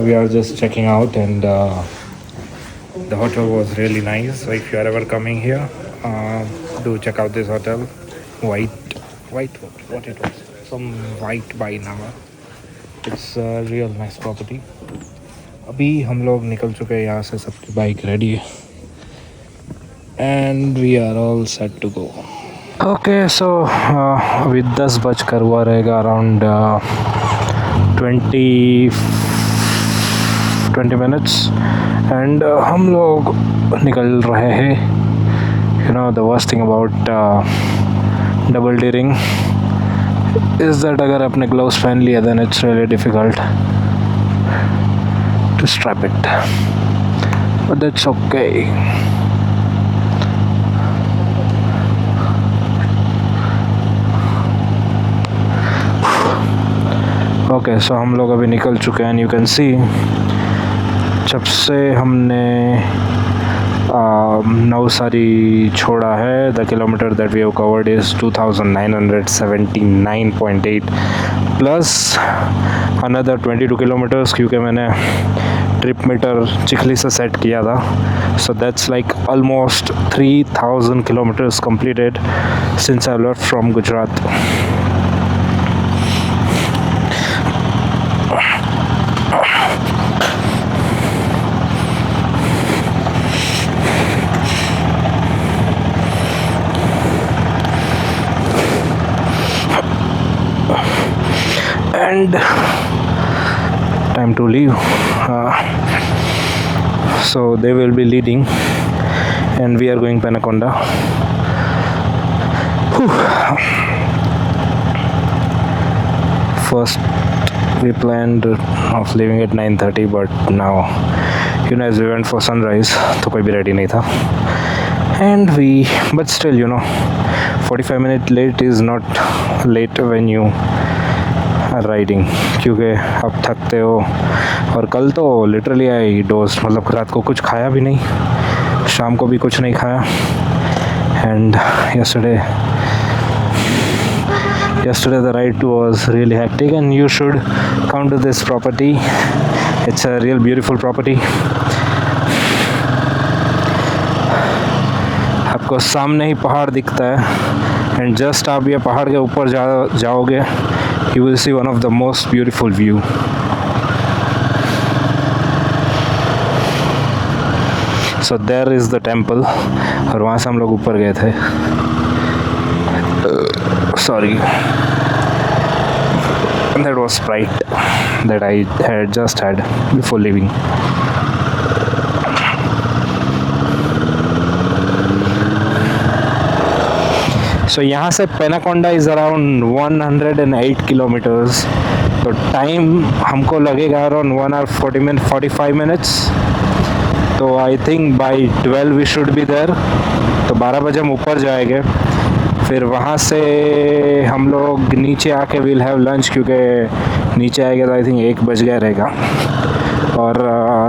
we are just checking out, and the hotel was really nice. So if you are ever coming here, do check out this hotel. White, what it was? Some white by Nama. It's a real nice property. अभी हम लोग निकल चुके हैं यहाँ से, सबकी bike ready है and we are all set to go. Okay, so अभी 10 बजकर हुआ रहेगा, अराउंड 20 मिनट्स एंड हम लोग निकल रहे हैं. You know the worst thing about double D ring is that अगर आपने ग्लव्स पहन लिया then it's really difficult to strap it, but that's okay. Okay, so हम लोग अभी निकल चुके हैं. You can see जब से हमने नवसारी छोड़ा है, the kilometer that we have covered is 2979.8 plus another 22 kilometers क्योंकि मैंने ट्रिप मीटर चिखली से सेट किया था. So that's like almost 3000 kilometers completed since I left from Gujarat. And time to leave. So they will be leading and we are going Penakonda. First we planned of leaving at 9:30, but now as we went for sunrise तो कोई भी ready नहीं था. And but still 45 minutes late is not late when you riding, क्योंकि अब थकते हो. और कल तो लिटरली आई डोज, मतलब रात को कुछ खाया भी नहीं, शाम को भी कुछ नहीं खाया. And yesterday the ride was really hectic, and you should come to this property. It's a real beautiful property. आपको सामने ही पहाड़ दिखता है एंड जस्ट आप ये पहाड़ के ऊपर जाओगे, you will see one of the most beautiful view. So there is the temple, और वहाँ से हम लोग ऊपर गए थे. Sorry, that was Sprite that I had just had before leaving. So यहाँ से पेनाकोंडा इज़ अराउंड 108 किलोमीटर्स. तो टाइम हमको लगेगा अराउंड 1 hour 45 minutes. तो I think by 12 we should be there. तो 12 बजे हम ऊपर जाएंगे, फिर वहाँ से हम लोग नीचे आके विल हैव लंच, क्योंकि नीचे आएगा तो आई थिंक 1 बज गया रहेगा. और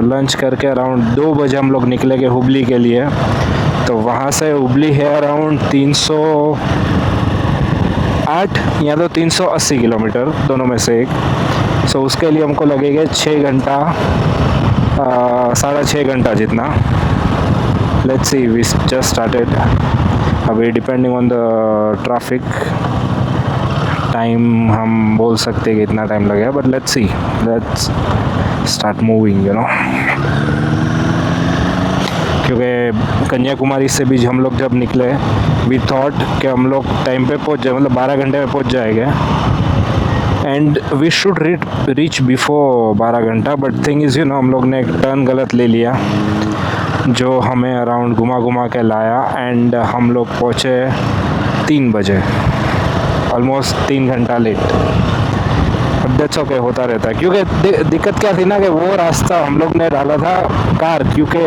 लंच करके अराउंड 2 बजे हम लोग निकलेंगे हुबली के लिए. तो वहाँ से हुबली है अराउंड 308 या तो 380 किलोमीटर, दोनों में से एक. सो उसके लिए हमको लगेगा 6 घंटा, 6.5 घंटा जितना. Let's see, we just started. अभी depending on the traffic time हम बोल सकते हैं कि इतना टाइम लगेगा, but let's see, let's start moving क्योंकि कन्याकुमारी से भी हम लोग जब निकले वी थॉट कि हम लोग टाइम पे पहुंच जाए, मतलब 12 घंटे में पहुंच जाएंगे and we should reach before 12 घंटा. बट थिंग इज़ हम लोग ने एक टर्न गलत ले लिया जो हमें अराउंड घुमा के लाया एंड हम लोग पहुँचे 3 बजे, ऑलमोस्ट 3 घंटा लेट. बट दैट्स ओके, होता रहता है. क्योंकि दिक्कत क्या थी ना कि वो रास्ता हम लोग ने डाला था कार, क्योंकि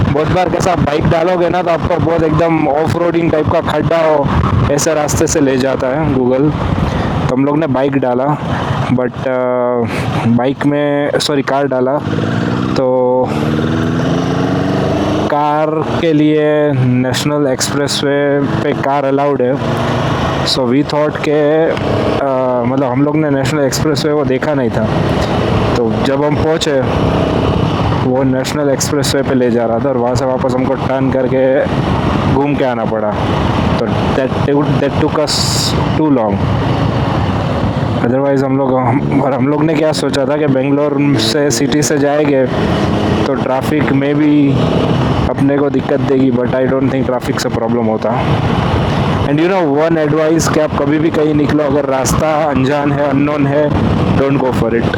बहुत बार कैसा बाइक डालोगे ना तो आपको बहुत एकदम ऑफ रोडिंग टाइप का खड्डा हो, ऐसे रास्ते से ले जाता है गूगल. तो हम लोग ने बाइक डाला, बट कार डाला. तो कार के लिए नेशनल एक्सप्रेसवे पे कार अलाउड है. सो वी थॉट के मतलब हम लोग ने नेशनल एक्सप्रेसवे वो देखा नहीं था, तो जब हम पहुँचे वो नेशनल एक्सप्रेसवे पे ले जा रहा था और वहाँ से वापस हमको टर्न करके घूम के आना पड़ा, तो that took us too long. Otherwise हम लोग ने क्या सोचा था कि बेंगलोर से सिटी से जाएंगे तो ट्रैफिक में भी अपने को दिक्कत देगी, but I don't think traffic से प्रॉब्लम होता। And you know one advice कि आप कभी भी कहीं निकलो, अगर रास्ता अनजान है, अननोन है, don't go for it.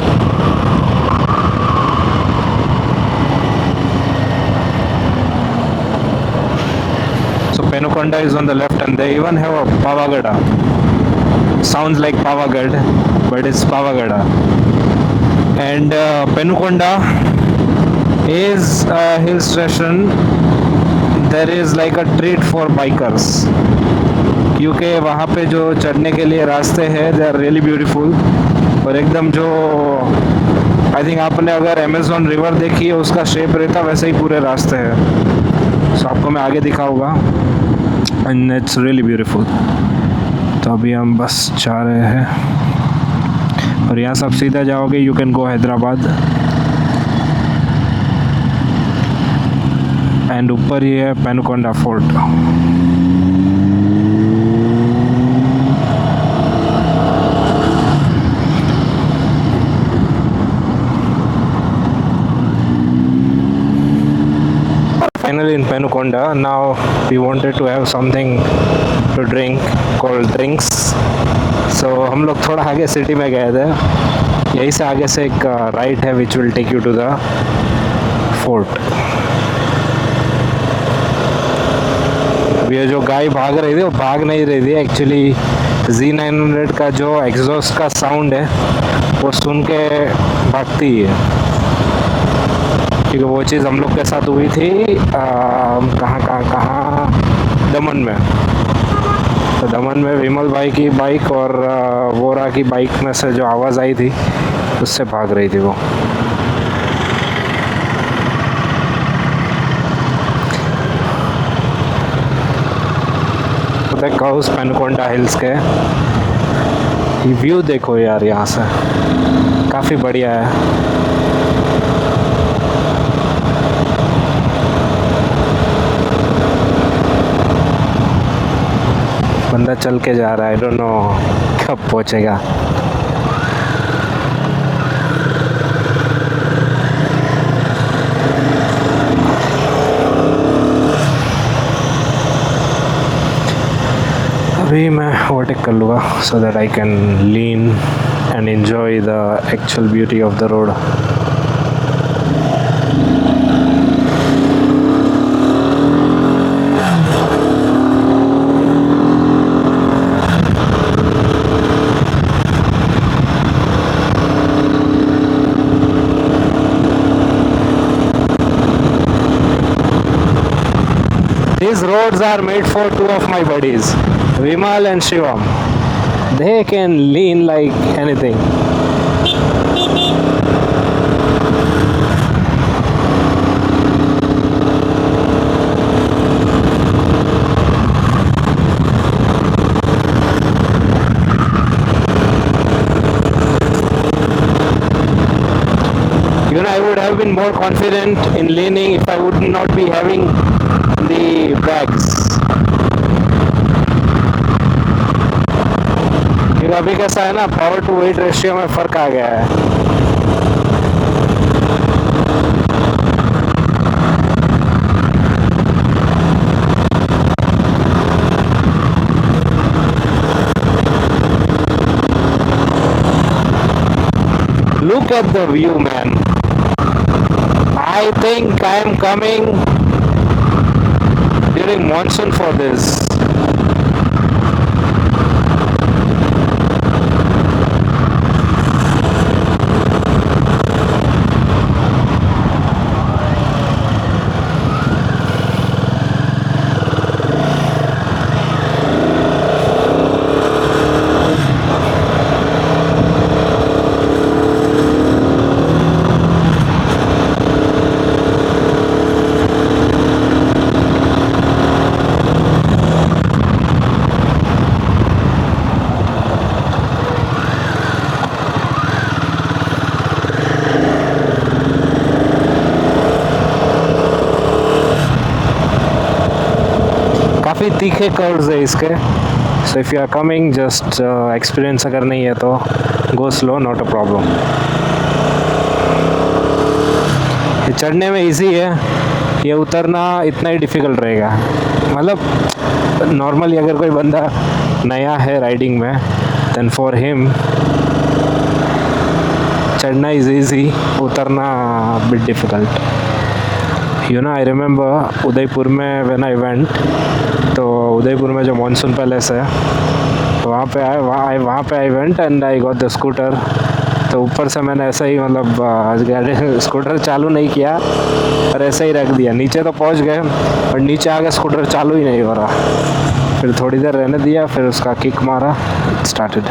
So Penukonda is on the left and they even have a Pavagada. Sounds like Pavagad, but it's Pavagada. And Penukonda is a hill station. There is like a treat for bikers. क्योंकि वहाँ पे जो चढ़ने के लिए रास्ते हैं they are really beautiful, और एकदम जो आई थिंक आपने अगर अमेज़न रिवर देखी है उसका शेप रहता वैसे ही पूरे रास्ते हैं। सो आपको मैं आगे दिखाऊंगा एंड इट्स रियली ब्यूटीफुल। तो अभी हम बस जा रहे हैं और यहाँ से आप सीधा जाओगे, you can go Hyderabad. And ऊपर ही है Penukonda fort. Finally in Penukonda, now we wanted to have something to drink called drinks. So हम लोग थोड़ा आगे सिटी में गए थे, यहीं से आगे से एक राइट है which will take you to the fort. ये जो गाय भाग रही थी वो भाग नहीं रही थी एक्चुअली, Z900 का जो एग्जॉस्ट का साउंड है वो सुन के भागती है, क्योंकि वो चीज़ हम लोग के साथ हुई थी कहाँ दमन में। तो दमन में विमल भाई की बाइक और वोरा की बाइक में से जो आवाज़ आई थी उससे भाग रही थी वो। देखो पेनुकोंडा हिल्स के व्यू देखो यार, यहाँ से काफ़ी बढ़िया है। बंदा चल के जा रहा है, आई डोंट नो कब पहुंचेगा। अभी मैं ओवरटेक कर लूँगा so that I can lean and enjoy the actual beauty of the road. These roads are made for two of my buddies, Vimal and Shivam. They can lean like anything. You know, I would have been more confident in leaning if I would not be having the bags. क्योंकि अभी कैसा है ना, power to weight ratio में फर्क आ गया है। Look at the view, man. I think I am coming during monsoon for this. काफ़ी तीखे कर्व्स है इसके. So if you are coming, just experience अगर नहीं है तो go slow, not a problem. ये चढ़ने में इजी है, ये उतरना इतना ही डिफ़िकल्ट रहेगा. मतलब नॉर्मली अगर कोई बंदा नया है राइडिंग में, देन फॉर हिम चढ़ना इज ईजी, उतरना bit difficult. You know, I remember Udaipur में व्हेन आई वेंट, तो उदयपुर में जो मानसून पैलेस है, तो वहाँ पे I went and I got the scooter. तो ऊपर से मैंने ऐसा ही मतलब गाड़ी स्कूटर चालू नहीं किया और ऐसे ही रख दिया. नीचे तो पहुँच गए और नीचे आके स्कूटर चालू ही नहीं हो रहा. फिर थोड़ी देर रहने दिया, फिर उसका किक मारा, it started.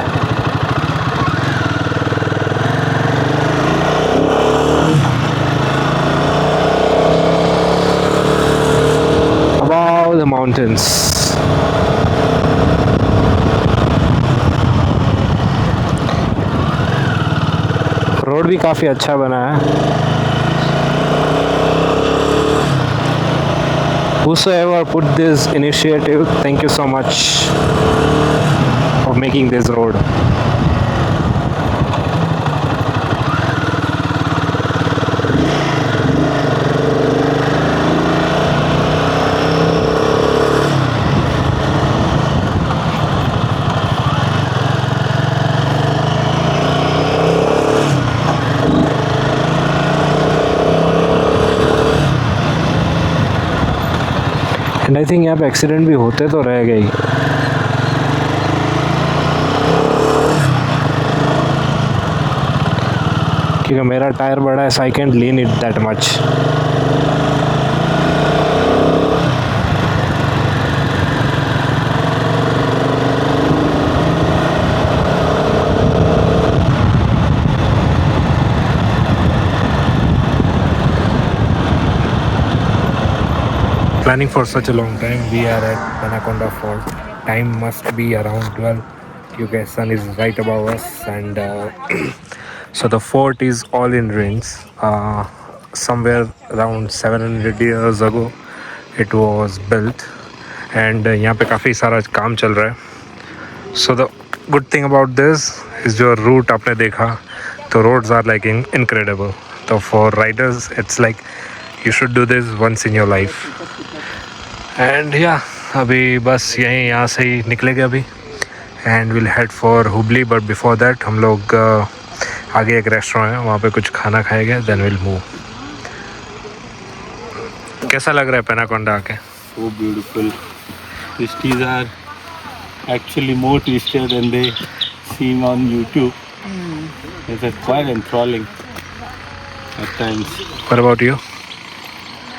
Above the mountains. Road भी काफ़ी अच्छा बना है. Whosoever put this initiative, thank you so much for making this road. And I think यहाँ पे एक्सीडेंट भी होते तो रह गए. क्योंकि मेरा टायर बड़ा है, so I can't lean it that much. Planning for such a long time. We are at Panaconda Fort. Time must be around 12. क्योंकि sun is right above us, and so the fort is all in ruins. Somewhere around 700 years ago it was built, and यहाँ पे काफ़ी सारा काम चल रहा है. So the good thing about this is जो route आपने देखा, तो roads are like incredible. तो for riders it's like you should do this once in your life. And या अभी बस यहाँ से ही निकलेंगे अभी, and will head for Hubli. But before that हम लोग आगे एक रेस्टोरेंट है, वहाँ पे कुछ खाना खाएंगे, देन विल मूव. कैसा लग रहा है पेनाकोंडा आके? So beautiful. Twisties are actually more twistier than they seem on YouTube. It's quite enthralling at times. What about you?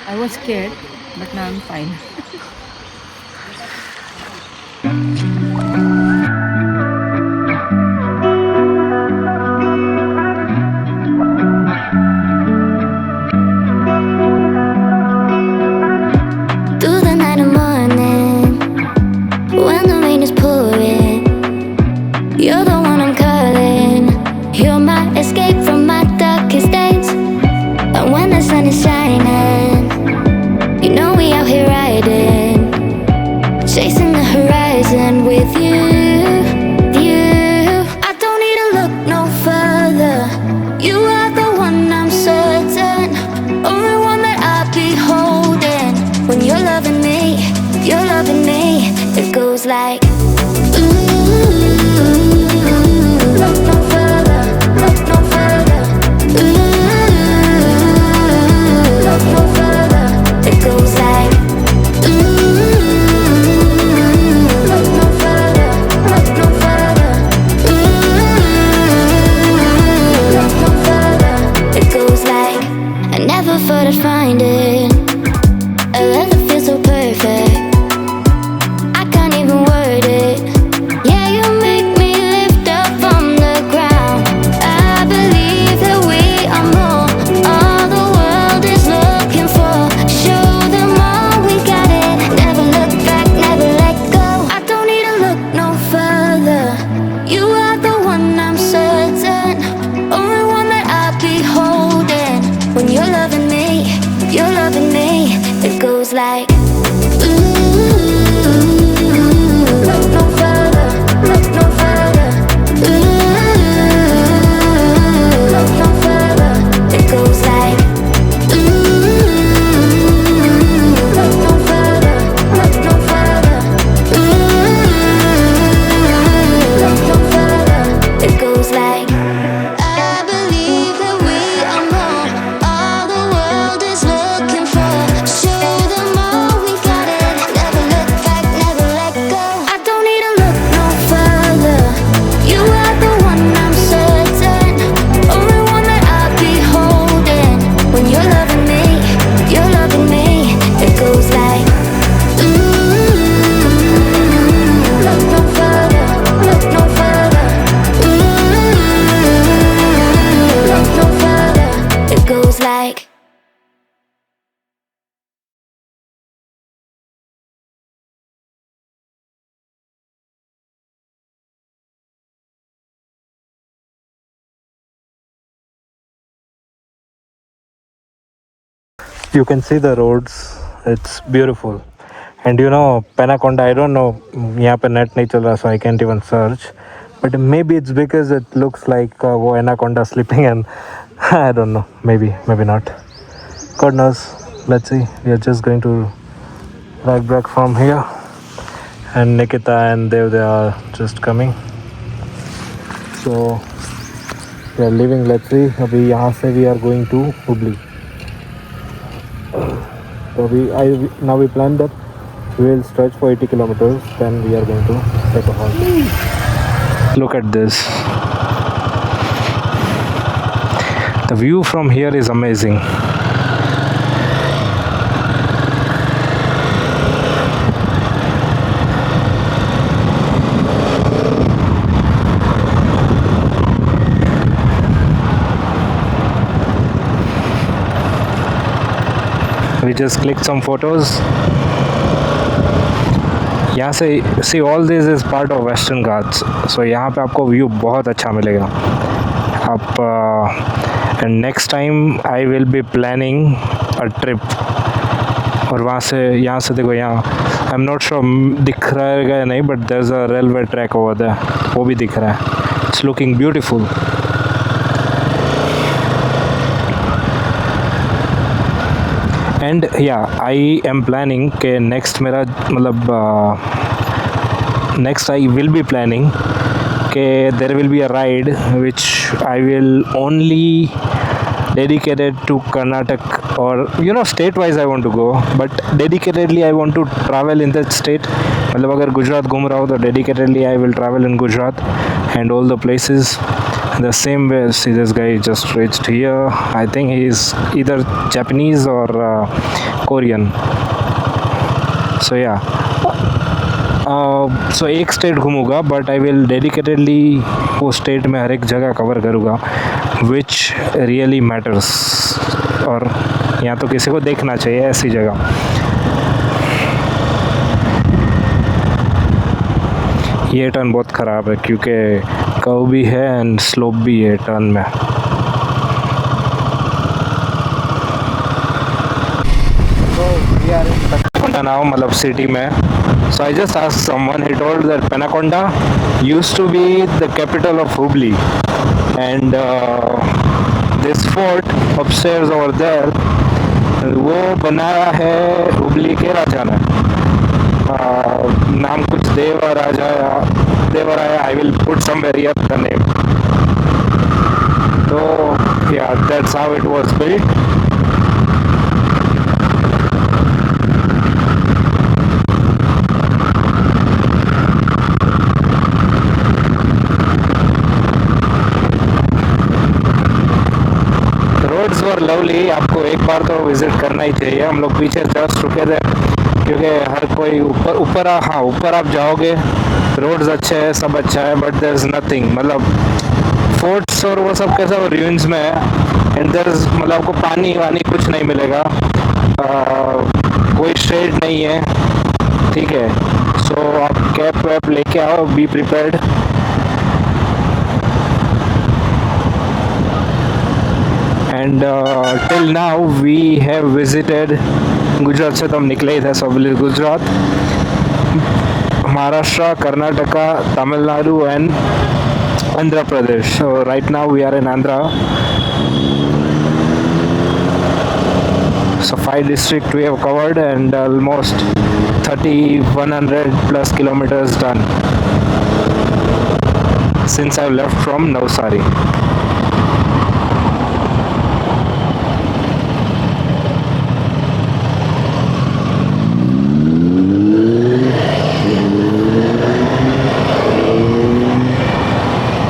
I was scared, but now I'm fine. Through the night and morning, when the rain is pouring, you're the one I'm calling. You're my escape from my darkest days. And when the sun is shining, you know we out here riding. like I believe that we are more. All the world is looking for. Show them all we got it. Never look back, never let go. I don't need to look no further. You are the one I'm certain. Only one that I'll be holding. When you're loving me, you're loving me. It goes like look no further, look no further. Look no further. It goes like You can see the roads. It's beautiful. And you know, Panaconda, I don't know, यहाँ पे net नहीं चल रहा, so I can't even search. But maybe it's because it looks like वो anaconda sleeping and I don't know. Maybe not. God knows. Let's see. We are just going to ride back from here. And Nikita and Dev, they are just coming. So we are leaving. Let's see. अभी यहाँ से we are going to Hubli. So now we plan that we will stretch for 80 kilometers. Then we are going to take a halt. Look at this. The view from here is amazing. We just clicked some photos. यहाँ से see all this is part of Western Ghats. So यहाँ पे आपको view बहुत अच्छा मिलेगा. आप and next time I will be planning a trip. और वहाँ से यहाँ से देखो यहाँ I'm not sure दिख रहा है या नहीं, but there's a railway track over there. वो भी दिख रहा है. It's looking beautiful. And yeah, I am planning कि next मेरा मतलब next I will be planning कि there will be a ride which I will only dedicate it to Karnataka, or you know state wise I want to go, but dedicatedly I want to travel in that state. मतलब अगर गुजरात घूम रहा हो तो dedicatedly I will travel in Gujarat and all the places. The same way, see this guy just reached here. I think he is either Japanese or Korean. So yeah. So एक state घूमूंगा, but I will dedicatedly वो state में हर एक जगह cover करूँगा which really matters, और यहाँ तो किसी को देखना चाहिए ऐसी जगह. ये टर्न बहुत ख़राब है क्योंकि कर्व भी है एंड स्लोप भी है टर्न में. Panaconda now, मतलब सिटी में. So I just asked someone, he told that Panaconda used to be the capital of Hubli, and this fort upstairs over there वो बनाया है हुबली के राजा ने. नाम कुछ देवराया. I will put somewhere here the name. So yeah, that's how it was built. Roads were lovely. आपको एक बार तो विजिट करना ही चाहिए. हम लोग पीछे जस्ट रुके थे क्योंकि हर कोई ऊपर आप जाओगे, रोड्स अच्छे हैं, सब अच्छा है, बट देयर इज नथिंग. मतलब फोर्ट्स और वो सब कैसा रूइंस में है, एंड देयर इज मतलब आपको पानी वानी कुछ नहीं मिलेगा, कोई शेड नहीं है. ठीक है, सो आप कैप वैप लेके आओ, be prepared. And till now we have visited Gujarat से तो हम निकले ही थे. So Gujarat, Maharashtra, Karnataka, Tamil Nadu and Andhra Pradesh. So right now we are in Andhra. So 5 districts we have covered and almost 100 plus kilometers done. since I've left from Navsari.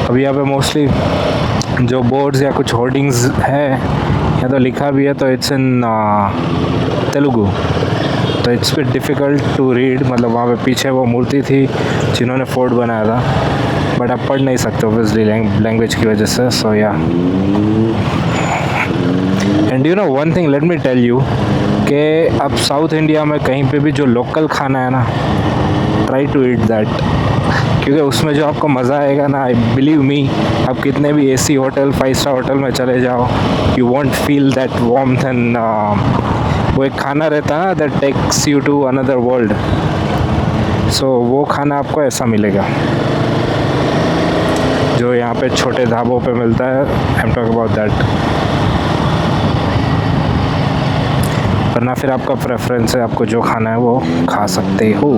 अभी यहाँ पे mostly जो बोर्ड्स या कुछ होर्डिंग्स है या तो लिखा भी है तो इट्स इन तेलुगु, तो it's bit difficult to read. मतलब वहाँ पे पीछे वो मूर्ति थी जिन्होंने फोर्ट बनाया था, बट आप पढ़ नहीं सकते ऑब्वियसली लैंग्वेज की वजह से. So yeah, and you know one thing, let me tell you कि अब साउथ इंडिया में कहीं पे भी जो लोकल खाना है ना, ट्राई टू ईट दैट, क्योंकि उसमें जो आपको मज़ा आएगा ना, आई बिलीव मी, आप कितने भी एसी होटल 5 स्टार होटल में चले जाओ, you want feel that warmth. And वो एक खाना रहता है ना, that takes you to another world. So वो खाना आपको ऐसा मिलेगा जो यहाँ पे छोटे ढाबों पे मिलता है. I am talking about that. वरना फिर आपका प्रेफरेंस है, आपको जो खाना है वो खा सकते हो.